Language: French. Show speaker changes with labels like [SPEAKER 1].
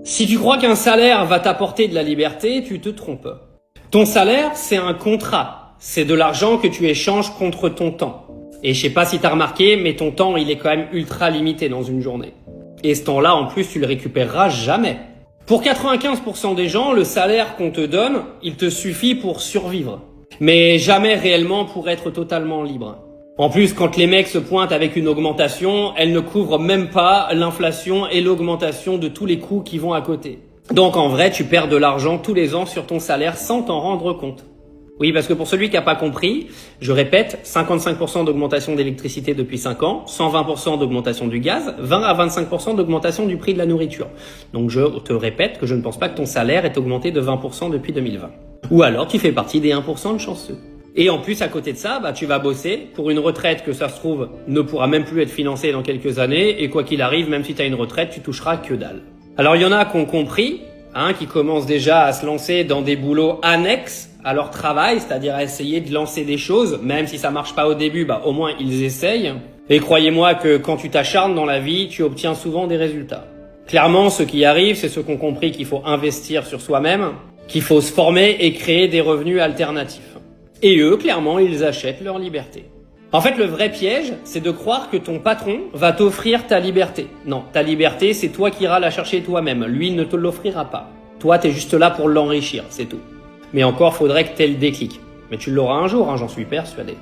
[SPEAKER 1] Si tu crois qu'un salaire va t'apporter de la liberté, tu te trompes. Ton salaire, c'est un contrat. C'est de l'argent que tu échanges contre ton temps. Et je sais pas si t'as remarqué, mais ton temps, il est quand même ultra limité dans une journée. Et ce temps-là, en plus, tu le récupéreras jamais. Pour 95% des gens, le salaire qu'on te donne, il te suffit pour survivre. Mais jamais réellement pour être totalement libre. En plus, quand les mecs se pointent avec une augmentation, elle ne couvre même pas l'inflation et l'augmentation de tous les coûts qui vont à côté. Donc en vrai, tu perds de l'argent tous les ans sur ton salaire sans t'en rendre compte. Oui, parce que pour celui qui n'a pas compris, je répète, 55% d'augmentation d'électricité depuis 5 ans, 120% d'augmentation du gaz, 20 à 25% d'augmentation du prix de la nourriture. Donc je te répète que je ne pense pas que ton salaire ait augmenté de 20% depuis 2020. Ou alors tu fais partie des 1% de chanceux. Et en plus, à côté de ça, tu vas bosser pour une retraite que ça se trouve ne pourra même plus être financée dans quelques années. Et quoi qu'il arrive, même si tu as une retraite, tu toucheras que dalle. Alors il y en a qui ont compris, qui commencent déjà à se lancer dans des boulots annexes à leur travail, c'est-à-dire à essayer de lancer des choses, même si ça marche pas au début, au moins ils essayent. Et croyez-moi que quand tu t'acharnes dans la vie, tu obtiens souvent des résultats. Clairement, ce qui arrive, c'est ceux qui ont compris qu'il faut investir sur soi-même, qu'il faut se former et créer des revenus alternatifs. Et eux, clairement, ils achètent leur liberté. En fait, le vrai piège, c'est de croire que ton patron va t'offrir ta liberté. Non, ta liberté, c'est toi qui iras la chercher toi-même. Lui, il ne te l'offrira pas. Toi, t'es juste là pour l'enrichir, c'est tout. Mais encore, faudrait que t'aies le déclic. Mais tu l'auras un jour, j'en suis persuadé.